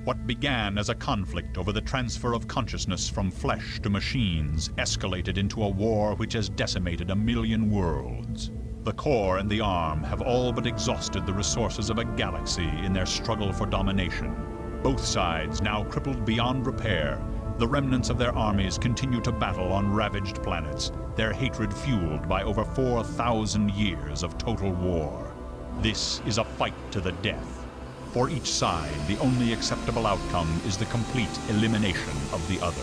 What began as a conflict over the transfer of consciousness from flesh to machines escalated into a war which has decimated 1 million worlds. The core and the arm have all but exhausted the resources of a galaxy in their struggle for domination. Both sides now crippled beyond repair, the remnants of their armies continue to battle on ravaged planets, their hatred fueled by over 4,000 years of total war. This is a fight to the death. For each side, the only acceptable outcome is the complete elimination of the other.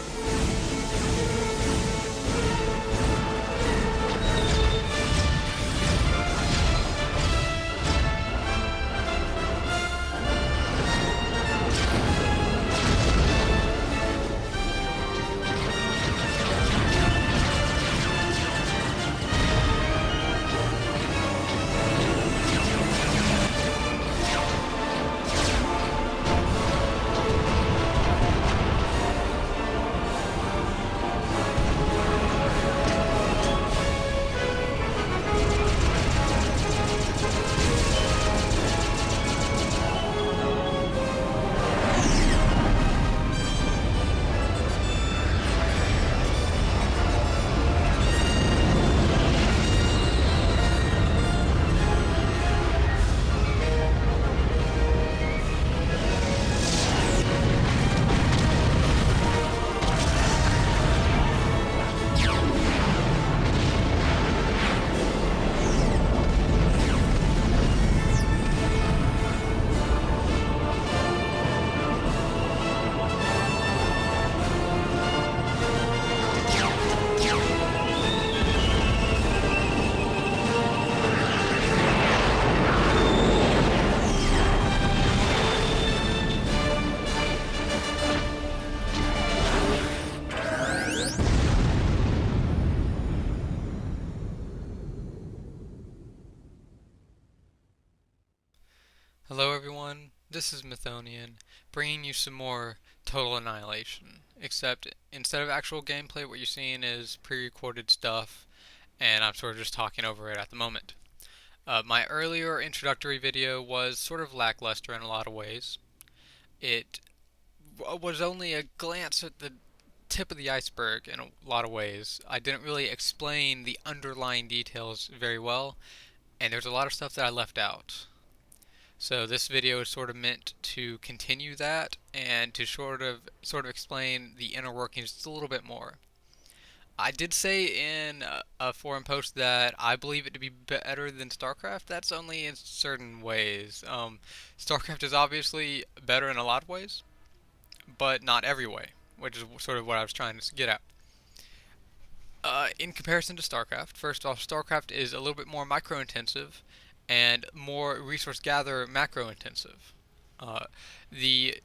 Hello everyone, this is Mythonian, bringing you some more Total Annihilation, except instead of actual gameplay, what you're seeing is pre-recorded stuff, and I'm sort of just talking over it at the moment. My earlier introductory video was sort of lackluster in a lot of ways. It was only a glance at the tip of the iceberg in a lot of ways. I didn't really explain the underlying details very well, and there's a lot of stuff that I left out. So this video is sort of meant to continue that and to sort of explain the inner workings just a little bit more. I did say in a forum post that I believe it to be better than Starcraft. That's only in certain ways. Starcraft is obviously better in a lot of ways, but not every way, which is sort of what I was trying to get at. In comparison to Starcraft, first off, Starcraft is a little bit more micro-intensive and more resource gather macro intensive. The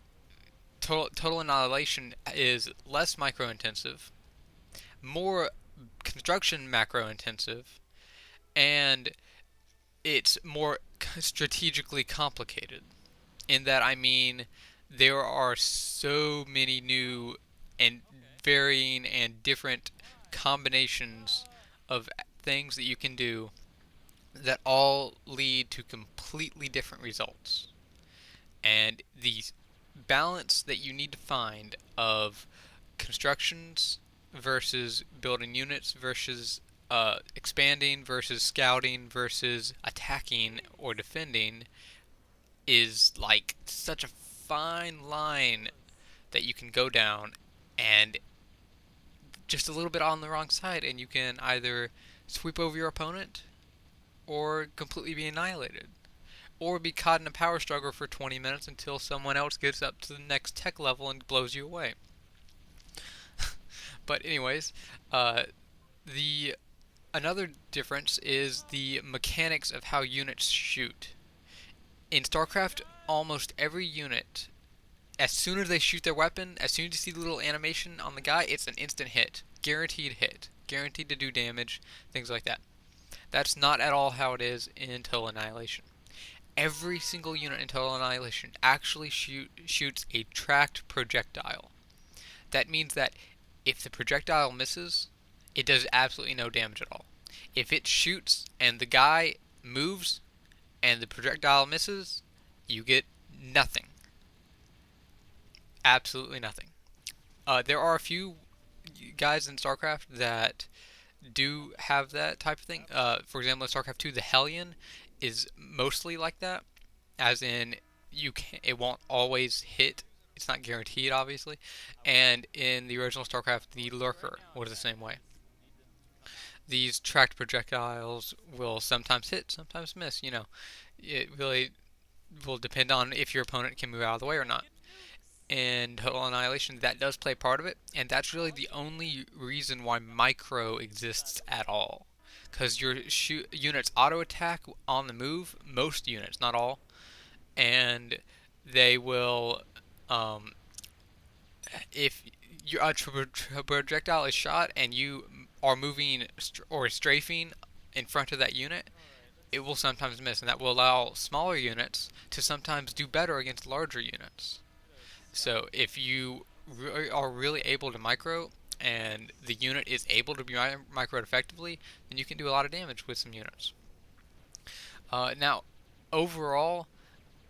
total Annihilation is less micro intensive, more construction macro intensive, and it's more strategically complicated. In that I mean there are so many new and varying and different combinations of things that you can do that all lead to completely different results. And the balance that you need to find of constructions versus building units versus expanding versus scouting versus attacking or defending is like such a fine line that you can go down, and just a little bit on the wrong side and you can either sweep over your opponent or completely be annihilated, or be caught in a power struggle for 20 minutes until someone else gets up to the next tech level and blows you away. But anyways, another difference is the mechanics of how units shoot. In StarCraft, almost every unit, as soon as they shoot their weapon, as soon as you see the little animation on the guy, it's an instant hit. Guaranteed hit. Guaranteed to do damage, things like that. That's not at all how it is in Total Annihilation. Every single unit in Total Annihilation actually shoots a tracked projectile. That means that if the projectile misses, it does absolutely no damage at all. If it shoots and the guy moves and the projectile misses, you get nothing. absolutely nothing. There are a few guys in StarCraft that do have that type of thing. For example, in StarCraft 2, the Hellion is mostly like that, as in it won't always hit. It's not guaranteed, obviously. And in the original StarCraft, the Lurker was the same way. These tracked projectiles will sometimes hit, sometimes miss. It really will depend on if your opponent can move out of the way or not. In Total Annihilation, that does play part of it, and that's really the only reason why micro exists at all. Because your units auto attack on the move, most units, not all, and they will, um, if your projectile is shot and you are moving or strafing in front of that unit, it will sometimes miss, and that will allow smaller units to sometimes do better against larger units. So if you are really able to micro and the unit is able to be microed effectively, then you can do a lot of damage with some units. Now, overall,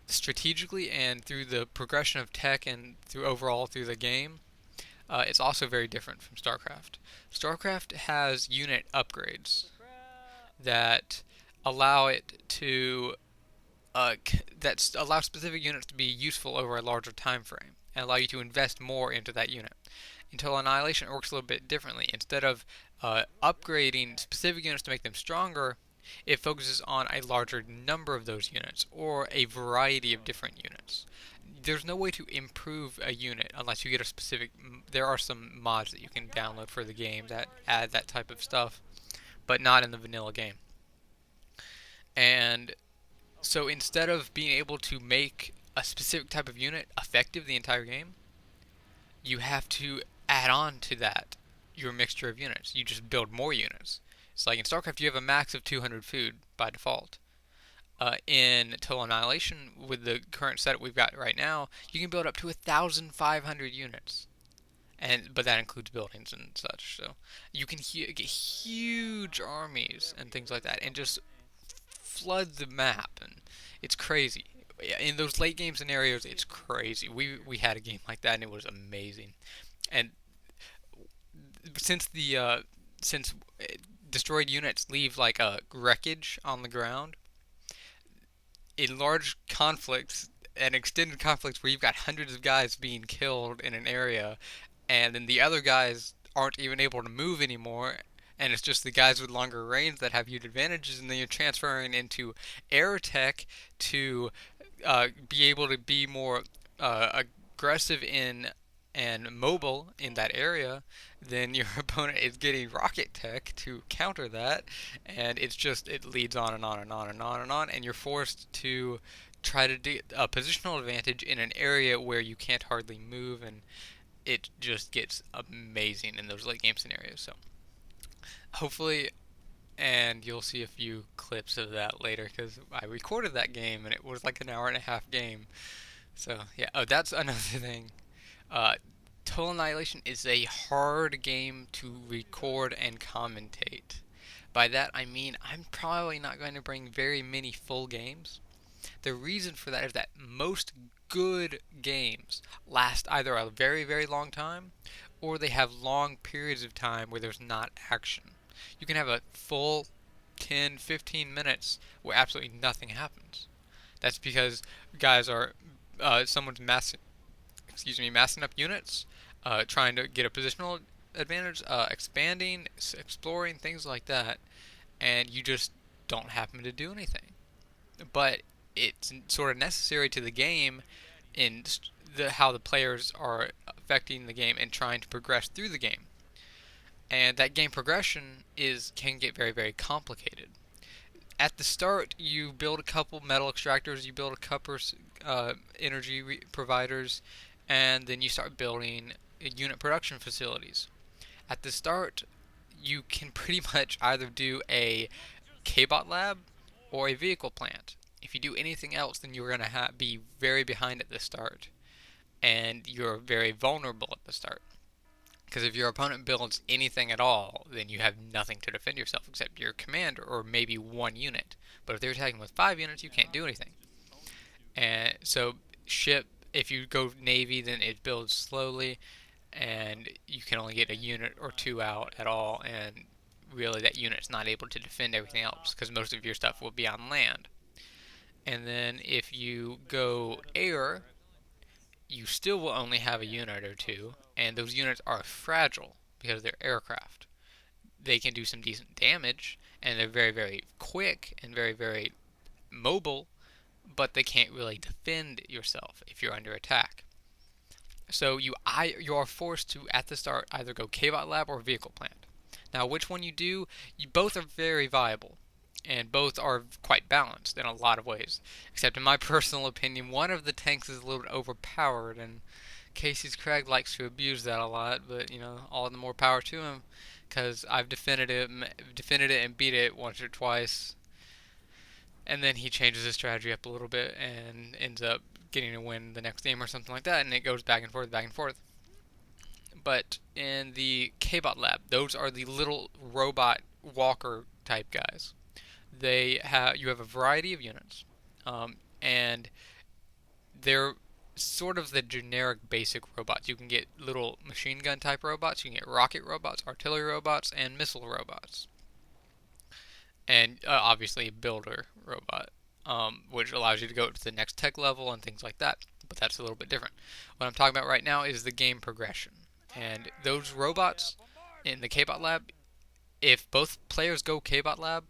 strategically and through the progression of tech and through the game, it's also very different from StarCraft. StarCraft has unit upgrades that allow it to that allow specific units to be useful over a larger time frame and allow you to invest more into that unit. Until Annihilation, it works a little bit differently. Instead of upgrading specific units to make them stronger, it focuses on a larger number of those units or a variety of different units. There's no way to improve a unit unless you get a specific. There are some mods that you can download for the game that add that type of stuff, but not in the vanilla game. And so instead of being able to make a specific type of unit effective the entire game, you have to add on to that your mixture of units. You just build more units. It's like in StarCraft, you have a max of 200 food by default. In Total Annihilation, with the current setup we've got right now, you can build up to 1,500 units. But that includes buildings and such. So you can get huge armies and things like that, and just flood the map, and it's crazy. In those late game scenarios, it's crazy. We had a game like that, and it was amazing. And since destroyed units leave like a wreckage on the ground, in large conflicts and extended conflicts where you've got hundreds of guys being killed in an area, and then the other guys aren't even able to move anymore, and it's just the guys with longer range that have huge advantages, and then you're transferring into air tech to be able to be more aggressive and mobile in that area, then your opponent is getting rocket tech to counter that, and it leads on and on and on and on and on, and you're forced to try to get a positional advantage in an area where you can't hardly move, and it just gets amazing in those late game scenarios. So hopefully, and you'll see a few clips of that later, because I recorded that game and it was like an hour and a half game. So yeah, that's another thing. Total Annihilation is a hard game to record and commentate. By that I mean I'm probably not going to bring very many full games. The reason for that is that most good games last either a very, very long time, or they have long periods of time where there's not action. You can have a full 10, 15 minutes where absolutely nothing happens. That's because guys are someone's massing up units, trying to get a positional advantage, expanding, exploring, things like that, and you just don't happen to do anything. But it's sort of necessary to the game in how the players are affecting the game and trying to progress through the game. And that game progression can get very, very complicated. At the start, you build a couple metal extractors, you build a couple energy providers, and then you start building unit production facilities. At the start, you can pretty much either do a K-bot lab or a vehicle plant. If you do anything else, then you're going to be very behind at the start, and you're very vulnerable at the start. Because if your opponent builds anything at all, then you have nothing to defend yourself except your commander or maybe one unit. But if they're attacking with 5 units, you can't do anything. And so If you go Navy, then it builds slowly, and you can only get a unit or two out at all, and really that unit's not able to defend everything else because most of your stuff will be on land. And then if you go air, you still will only have a unit or two, and those units are fragile because they're aircraft. They can do some decent damage, and they're very, very quick and very, very mobile, but they can't really defend yourself if you're under attack. So you are forced to at the start either go K-Bot Lab or Vehicle Plant. Now, which one you do, you both are very viable, and both are quite balanced in a lot of ways. Except in my personal opinion, one of the tanks is a little bit overpowered, and Casey's Craig likes to abuse that a lot. But all the more power to him, because I've defended it and beat it once or twice, and then he changes his strategy up a little bit and ends up getting a win the next game or something like that, and it goes back and forth, back and forth. But in the K-Bot Lab, those are the little robot walker type guys. You have a variety of units, and they're sort of the generic basic robots. You can get little machine gun type robots, you can get rocket robots, artillery robots, and missile robots. And obviously a builder robot, which allows you to go to the next tech level and things like that. But that's a little bit different. What I'm talking about right now is the game progression. And those robots in the K-Bot Lab, if both players go K-Bot Lab,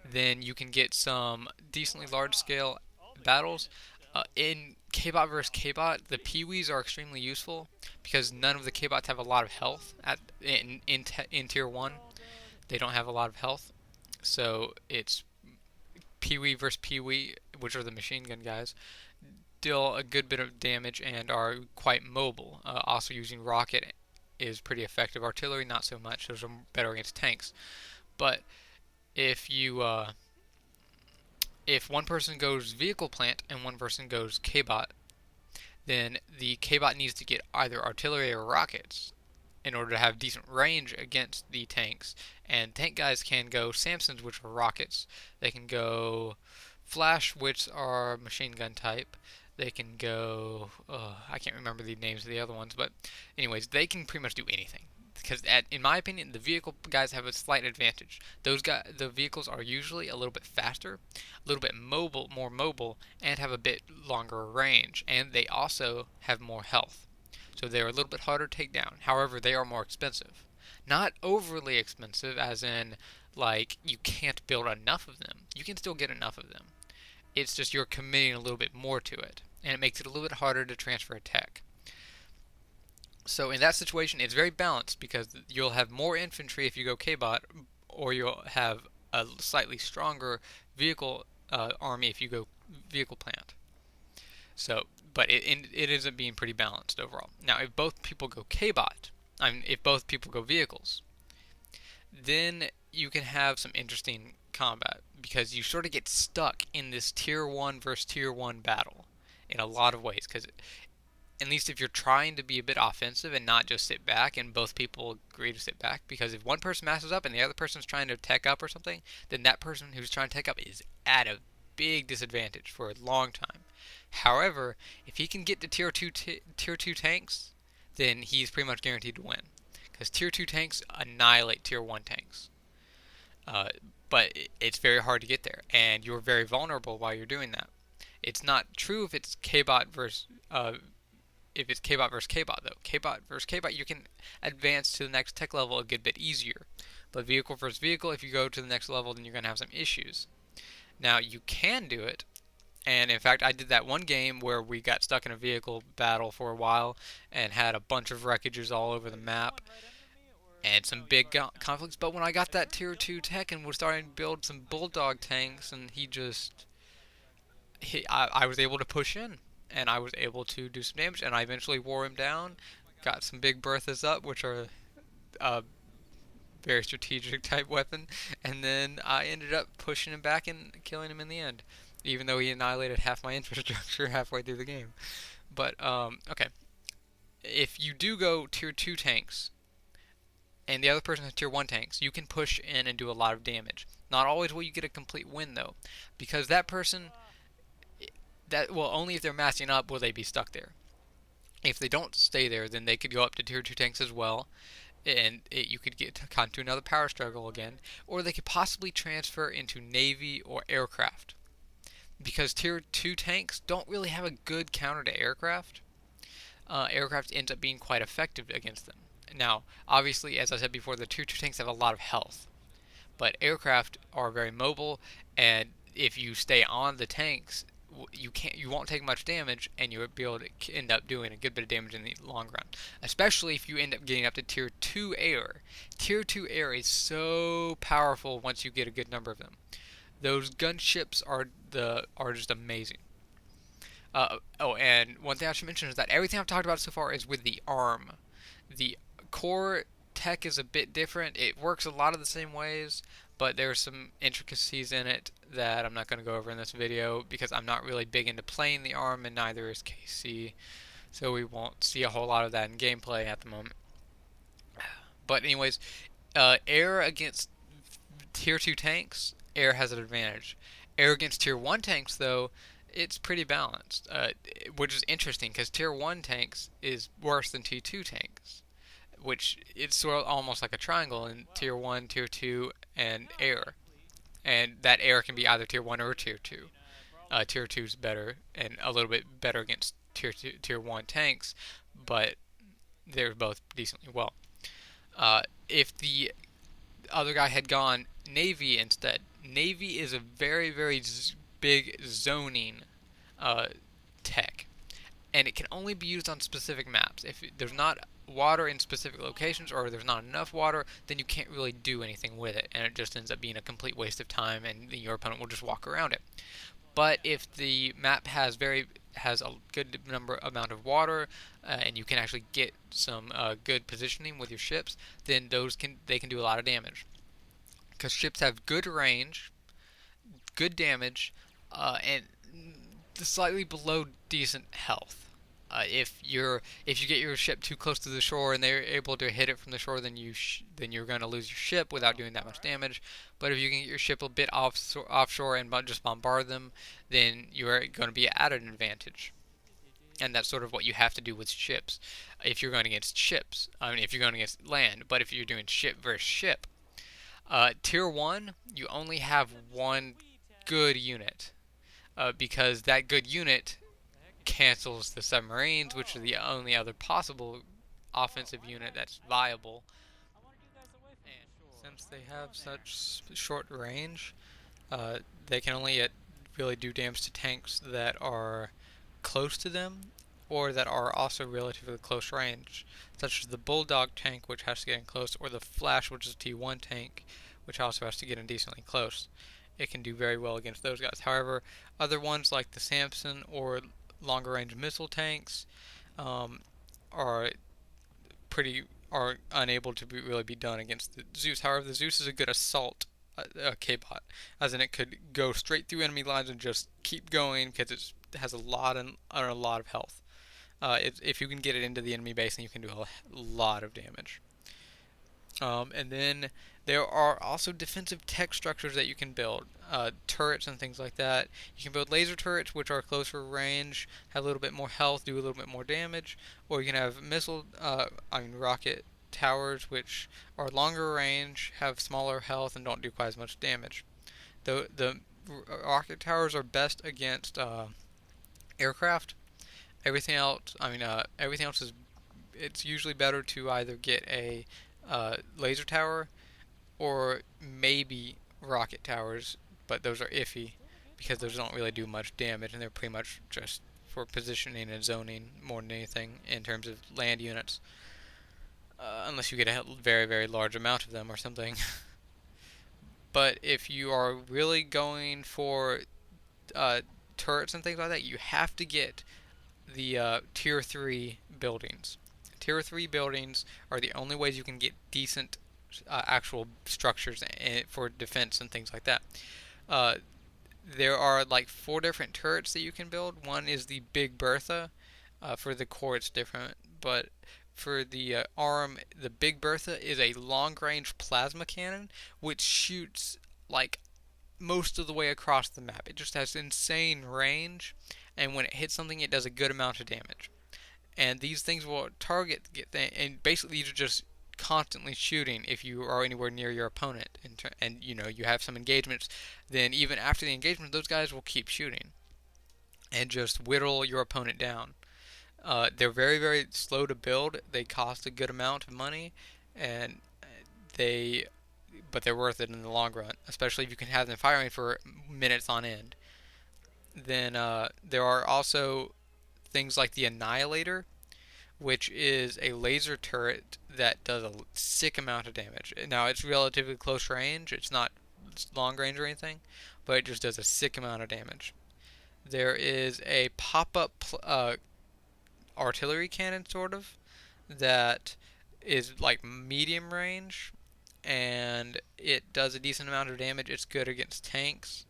then you can get some decently large-scale battles. In K-Bot versus K-Bot, the Pee-wees are extremely useful because none of the K-Bots have a lot of health in Tier 1. They don't have a lot of health. So it's Pee-wee versus Pee-wee, which are the machine gun guys, deal a good bit of damage and are quite mobile. Also using rocket is pretty effective. Artillery, not so much. Those are better against tanks. But if one person goes vehicle plant and one person goes K-Bot, then the K-Bot needs to get either artillery or rockets in order to have decent range against the tanks. And tank guys can go Samsons, which are rockets. They can go Flash, which are machine gun type. They can go, I can't remember the names of the other ones, but anyways, they can pretty much do anything. Because in my opinion, the vehicle guys have a slight advantage. The vehicles are usually a little bit faster, a little bit more mobile, and have a bit longer range. And they also have more health. So they're a little bit harder to take down. However, they are more expensive. Not overly expensive, as in, like, you can't build enough of them. You can still get enough of them. It's just you're committing a little bit more to it. And it makes it a little bit harder to transfer a tech. So in that situation, it's very balanced because you'll have more infantry if you go K-Bot, or you'll have a slightly stronger vehicle army if you go vehicle plant. So, but it ends up being pretty balanced overall. Now, if both people go K-Bot, if both people go vehicles, then you can have some interesting combat because you sort of get stuck in this Tier 1 versus Tier 1 battle in a lot of ways. Because at least if you're trying to be a bit offensive and not just sit back, and both people agree to sit back, because if one person messes up and the other person's trying to tech up or something, then that person who's trying to tech up is at a big disadvantage for a long time. However, if he can get to Tier 2 tanks, then he's pretty much guaranteed to win. Because Tier 2 tanks annihilate Tier 1 tanks. But it's very hard to get there, and you're very vulnerable while you're doing that. It's not true if it's K-Bot versus K-Bot, though. K-Bot versus K-Bot, you can advance to the next tech level a good bit easier. But vehicle versus vehicle, if you go to the next level, then you're going to have some issues. Now, you can do it, and in fact, I did that one game where we got stuck in a vehicle battle for a while and had a bunch of wreckages all over the map and some big conflicts. But when I got that Tier 2 tech and was starting to build some Bulldog tanks, and I was able to push in, and I was able to do some damage, and I eventually wore him down, got some big Berthas up, which are a very strategic type weapon, and then I ended up pushing him back and killing him in the end, even though he annihilated half my infrastructure halfway through the game. But, okay. If you do go Tier 2 tanks, and the other person has Tier 1 tanks, you can push in and do a lot of damage. Not always will you get a complete win, though, because that person, That well, only if they're massing up will they be stuck there. If they don't stay there, then they could go up to tier 2 tanks as well, and you could get caught into another power struggle again, or they could possibly transfer into Navy or aircraft. Because tier 2 tanks don't really have a good counter to aircraft, aircraft ends up being quite effective against them. Now, obviously, as I said before, the tier 2 tanks have a lot of health, but aircraft are very mobile, and if you stay on the tanks, you won't take much damage, and you'll be able to end up doing a good bit of damage in the long run. Especially if you end up getting up to tier 2 air. Tier 2 air is so powerful once you get a good number of them. Those gunships are just amazing. And one thing I should mention is that everything I've talked about so far is with the ARM. The core tech is a bit different. It works a lot of the same ways, but there's some intricacies in it that I'm not going to go over in this video because I'm not really big into playing the ARM, and neither is KC, so we won't see a whole lot of that in gameplay at the moment. But anyways, air against tier 2 tanks, air has an advantage. Air against tier 1 tanks, though, it's pretty balanced, which is interesting because tier 1 tanks is worse than tier 2 tanks, which it's sort of almost like a triangle in tier 1, tier 2, and air. And that air can be either tier 1 or tier 2. Tier 2 is better and a little bit better against tier 1 tanks, but they're both decently well. If the other guy had gone Navy instead, Navy is a very, very big zoning tech, and it can only be used on specific maps. If there's not water in specific locations, or there's not enough water, then you can't really do anything with it, and it just ends up being a complete waste of time, and your opponent will just walk around it. But if the map has a good amount of water, and you can actually get some good positioning with your ships, then they can do a lot of damage. Because ships have good range, good damage, and slightly below decent health. If you get your ship too close to the shore and they're able to hit it from the shore, then you're going to lose your ship without doing that much damage. But if you can get your ship a bit offshore and just bombard them, then you're going to be at an advantage. And that's sort of what you have to do with ships. If you're going against ships, if you're going against land, but if you're doing ship versus ship, tier 1, you only have one good unit, because that good unit cancels the submarines, which are the only other possible offensive unit that's viable. And since they have such short range, they can only really do damage to tanks that are close to them, or that are also relatively close range, such as the Bulldog tank, which has to get in close, or the Flash, which is a T1 tank, which also has to get in decently close. It can do very well against those guys. However, other ones like the Samson or longer range missile tanks are unable to really be done against the Zeus. However, the Zeus is a good assault K-bot, as in it could go straight through enemy lines and just keep going because it has a lot of health. If you can get it into the enemy base, then you can do a lot of damage. And then there are also defensive tech structures that you can build, turrets and things like that. You can build laser turrets, which are closer range, have a little bit more health, do a little bit more damage, or you can have rocket towers, which are longer range, have smaller health, and don't do quite as much damage. The rocket towers are best against aircraft. Everything else is. It's usually better to either get a laser tower or maybe rocket towers, but those are iffy because those don't really do much damage, and they're pretty much just for positioning and zoning more than anything in terms of land units, unless you get a very, very large amount of them or something. But if you are really going for turrets and things like that, you have to get the tier 3 buildings. Tier 3 buildings are the only ways you can get decent actual structures for defense and things like that. There are like 4 different turrets that you can build. One is the Big Bertha. For the core it's different, but for the ARM, the Big Bertha is a long-range plasma cannon which shoots like most of the way across the map. It just has insane range, and when it hits something, it does a good amount of damage. And these things will target and basically you're just constantly shooting if you are anywhere near your opponent, and you know you have some engagements. Then even after the engagement, those guys will keep shooting and just whittle your opponent down. They're very, very slow to build. They cost a good amount of money, and they, but they're worth it in the long run, especially if you can have them firing for minutes on end. Then there are also things like the Annihilator, which is a laser turret that does a sick amount of damage. Now it's relatively close range. It's not long range or anything, but it just does a sick amount of damage. There is a pop-up artillery cannon, sort of, that is like medium range, and it does a decent amount of damage. It's good against tanks,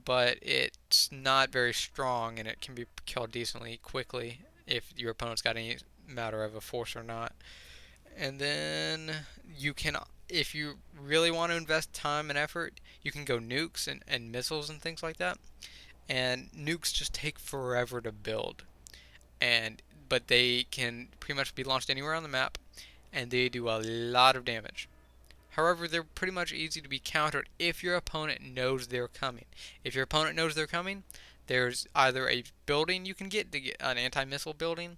but it's not very strong, and it can be killed decently quickly if your opponent's got any matter of a force or not. And then you can, if you really want to invest time and effort, you can go nukes and missiles and things like that. And nukes just take forever to build, but they can pretty much be launched anywhere on the map, and they do a lot of damage. However, they're pretty much easy to be countered if your opponent knows they're coming. If your opponent knows they're coming, there's either a building you can get to get an anti-missile building,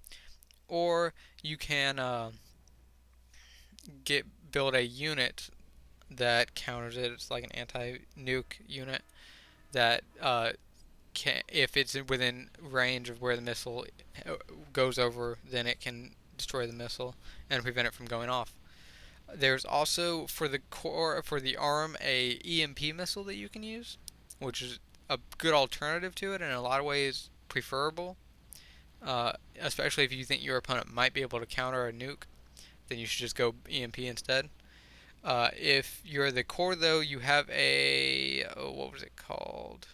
or you can build a unit that counters it. It's like an anti-nuke unit that if it's within range of where the missile goes over, then it can destroy the missile and prevent it from going off. There's also for the arm a EMP missile that you can use, which is a good alternative to it and in a lot of ways preferable. Especially if you think your opponent might be able to counter a nuke, then you should just go EMP instead. If you're the core, though, you have what was it called?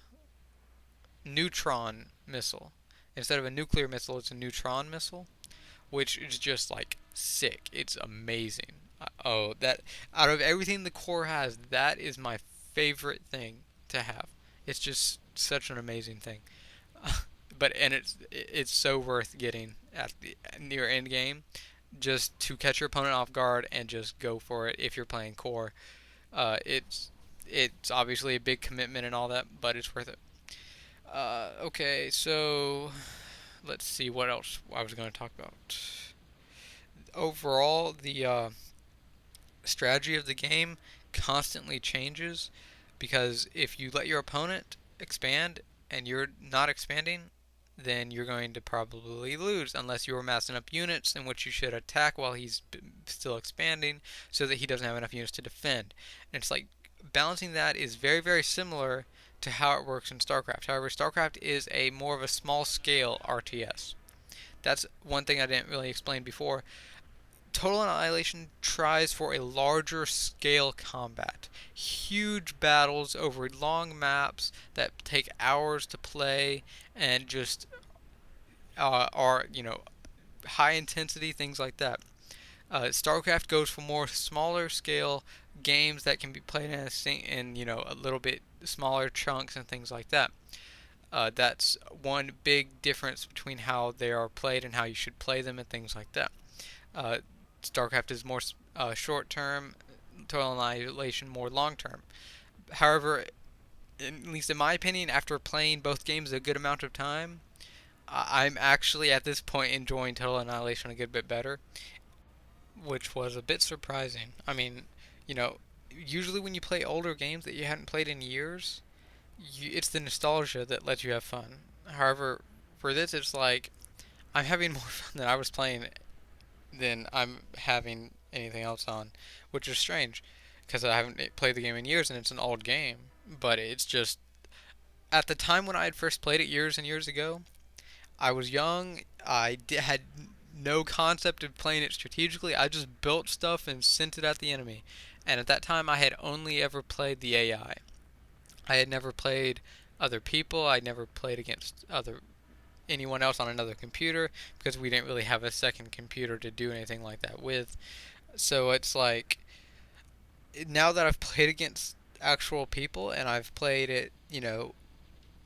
Neutron missile. Instead of a nuclear missile, it's a neutron missile, which is just like sick. It's amazing. That out of everything the core has, that is my favorite thing to have. It's just such an amazing thing. And it's so worth getting at the near end game, just to catch your opponent off guard and just go for it if you're playing core. It's obviously a big commitment and all that, but it's worth it. Okay, so let's see what else I was going to talk about. Overall, the strategy of the game constantly changes, because if you let your opponent expand and you're not expanding, then you're going to probably lose unless you're amassing up units in which you should attack while he's still expanding so that he doesn't have enough units to defend. And it's like balancing that is very, very similar to how it works in Starcraft. However, Starcraft is a more of a small scale RTS. That's one thing I didn't really explain before. Total Annihilation tries for a larger scale combat. Huge battles over long maps that take hours to play and just are, high intensity, things like that. StarCraft goes for more smaller scale games that can be played in a little bit smaller chunks and things like that. That's one big difference between how they are played and how you should play them and things like that. StarCraft is more short-term, Total Annihilation more long-term. However, at least in my opinion, after playing both games a good amount of time, I'm actually at this point enjoying Total Annihilation a good bit better, which was a bit surprising. I mean, usually when you play older games that you hadn't played in years, it's the nostalgia that lets you have fun. However, for this, it's like I'm having more fun than I was playing than I'm having anything else on, which is strange because I haven't played the game in years and it's an old game. But it's just, at the time when I had first played it years and years ago, I was young. I had no concept of playing it strategically. I just built stuff and sent it at the enemy. And at that time, I had only ever played the AI. I had never played other people. I'd never played against anyone else on another computer because we didn't really have a second computer to do anything like that with. So it's like, now that I've played against actual people and I've played it,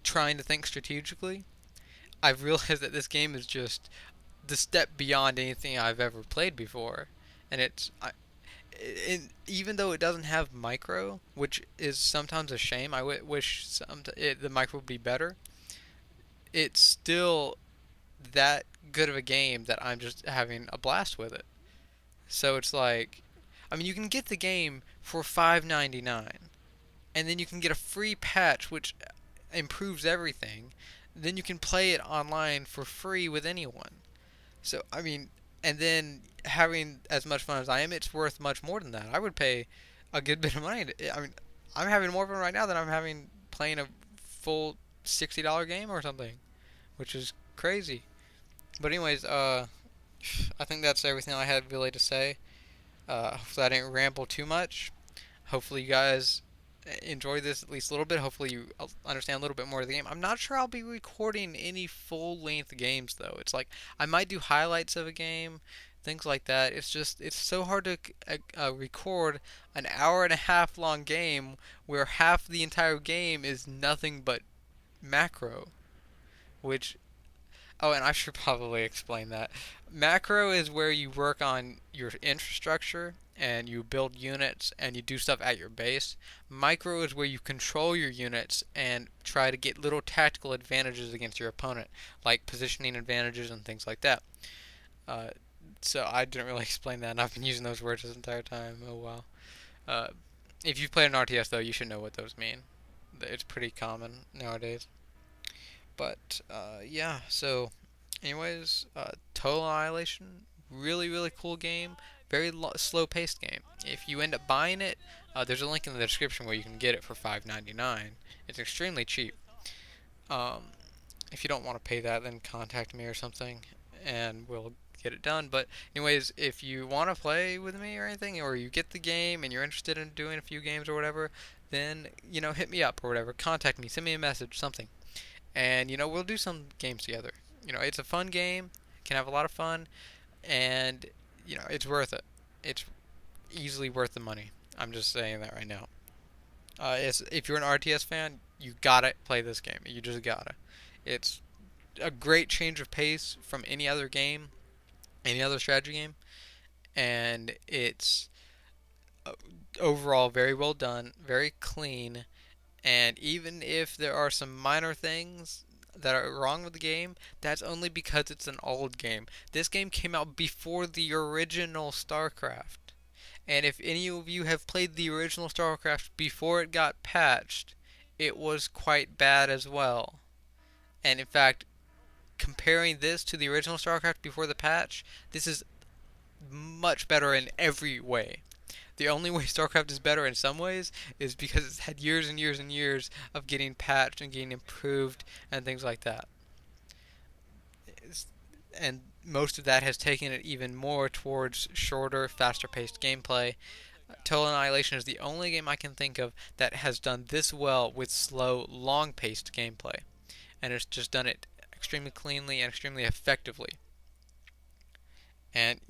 trying to think strategically, I've realized that this game is just the step beyond anything I've ever played before. And even though it doesn't have micro, which is sometimes a shame, wish the micro would be better. It's still that good of a game that I'm just having a blast with it. So it's like, I mean, you can get the game for $5.99, and then you can get a free patch which improves everything. Then you can play it online for free with anyone. So I mean, and then having as much fun as I am, it's worth much more than that. I would pay a good bit of money. I mean, I'm having more fun right now than I'm having playing a full $60 game or something, which is crazy. But anyways, I think that's everything I had really to say. Hopefully I didn't ramble too much. Hopefully you guys enjoy this at least a little bit. Hopefully you understand a little bit more of the game. I'm not sure I'll be recording any full-length games though. It's like I might do highlights of a game, things like that. It's so hard to record an hour and a half long game where half the entire game is nothing but macro, which oh, and I should probably explain that. Macro is where you work on your infrastructure and you build units and you do stuff at your base. Micro is where you control your units and try to get little tactical advantages against your opponent, like positioning advantages and things like that. Uh, so I didn't really explain that, and I've been using those words this entire time. Oh wow. Uh, if you've played an RTS though, you should know what those mean. It's pretty common nowadays. But yeah, so anyways, Total Annihilation, really really cool game, very slow-paced game. If you end up buying it, there's a link in the description where you can get it for $5.99. It's extremely cheap. Um, if you don't want to pay that, then contact me or something, and we'll get it done. But anyways, if you want to play with me or anything, or you get the game and you're interested in doing a few games or whatever, then hit me up or whatever. Contact me, send me a message, something, and we'll do some games together. It's a fun game, can have a lot of fun, and it's worth it. It's easily worth the money. I'm just saying that right now. If you're an RTS fan, you gotta play this game. You just gotta. It's a great change of pace from any other game, any other strategy game, and it's uh, overall very well done, very clean, and even if there are some minor things that are wrong with the game, that's only because it's an old game. This game came out before the original Starcraft. And if any of you have played the original Starcraft before it got patched, it was quite bad as well. And in fact, comparing this to the original Starcraft before the patch, this is much better in every way. The only way StarCraft is better in some ways is because it's had years and years and years of getting patched and getting improved and things like that. And most of that has taken it even more towards shorter, faster paced gameplay. Total Annihilation is the only game I can think of that has done this well with slow, long paced gameplay. And it's just done it extremely cleanly and extremely effectively. And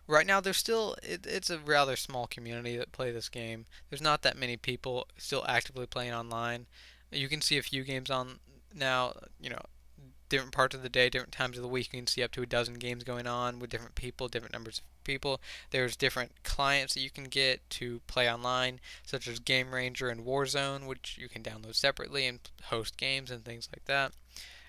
right now it's a rather small community that play this game. There's not that many people still actively playing online. You can see a few games on now. Different parts of the day, different times of the week. You can see up to a dozen games going on with different people, different numbers of people. There's different clients that you can get to play online, such as Game Ranger and Warzone, which you can download separately and host games and things like that.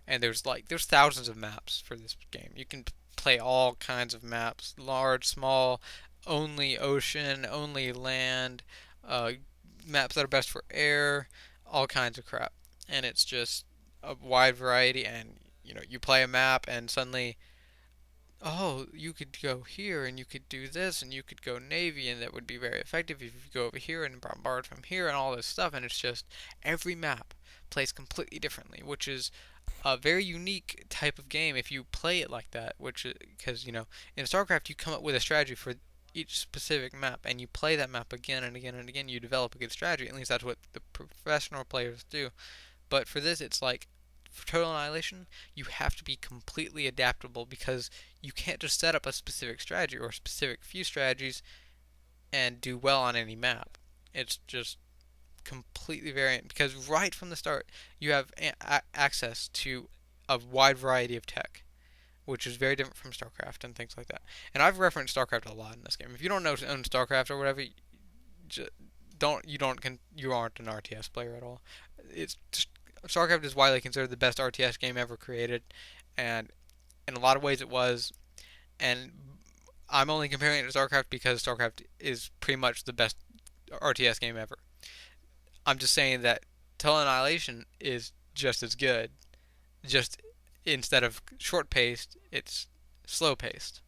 And there's thousands of maps for this game. You can play all kinds of maps, large, small, only ocean, only land, maps that are best for air, all kinds of crap. And it's just a wide variety, and you play a map and suddenly, oh, you could go here and you could do this and you could go navy and that would be very effective if you go over here and bombard from here and all this stuff. And it's just every map plays completely differently, which is a very unique type of game if you play it like that, which because in StarCraft you come up with a strategy for each specific map and you play that map again and again and again. You develop a good strategy. At least that's what the professional players do. But for this, it's like, for Total Annihilation, you have to be completely adaptable because you can't just set up a specific strategy or a specific few strategies and do well on any map. It's just completely variant because right from the start you have access to a wide variety of tech, which is very different from StarCraft and things like that. And I've referenced StarCraft a lot in this game. If you don't know own StarCraft or whatever, you aren't an RTS player at all. It's StarCraft is widely considered the best RTS game ever created, and in a lot of ways it was. And I'm only comparing it to StarCraft because StarCraft is pretty much the best RTS game ever. I'm just saying that Total Annihilation is just as good. Just instead of short paced, it's slow paced,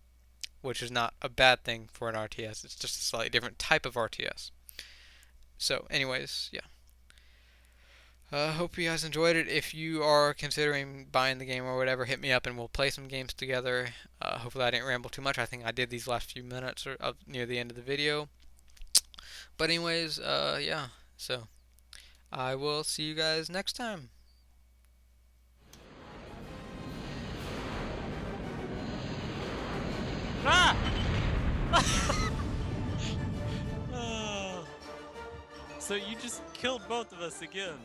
which is not a bad thing for an RTS. It's just a slightly different type of RTS. So, anyways, yeah. Hope you guys enjoyed it. If you are considering buying the game or whatever, hit me up and we'll play some games together. Hopefully I didn't ramble too much. I think I did these last few minutes or near the end of the video. But anyways, yeah. So, I will see you guys next time. Ah! So you just killed both of us again.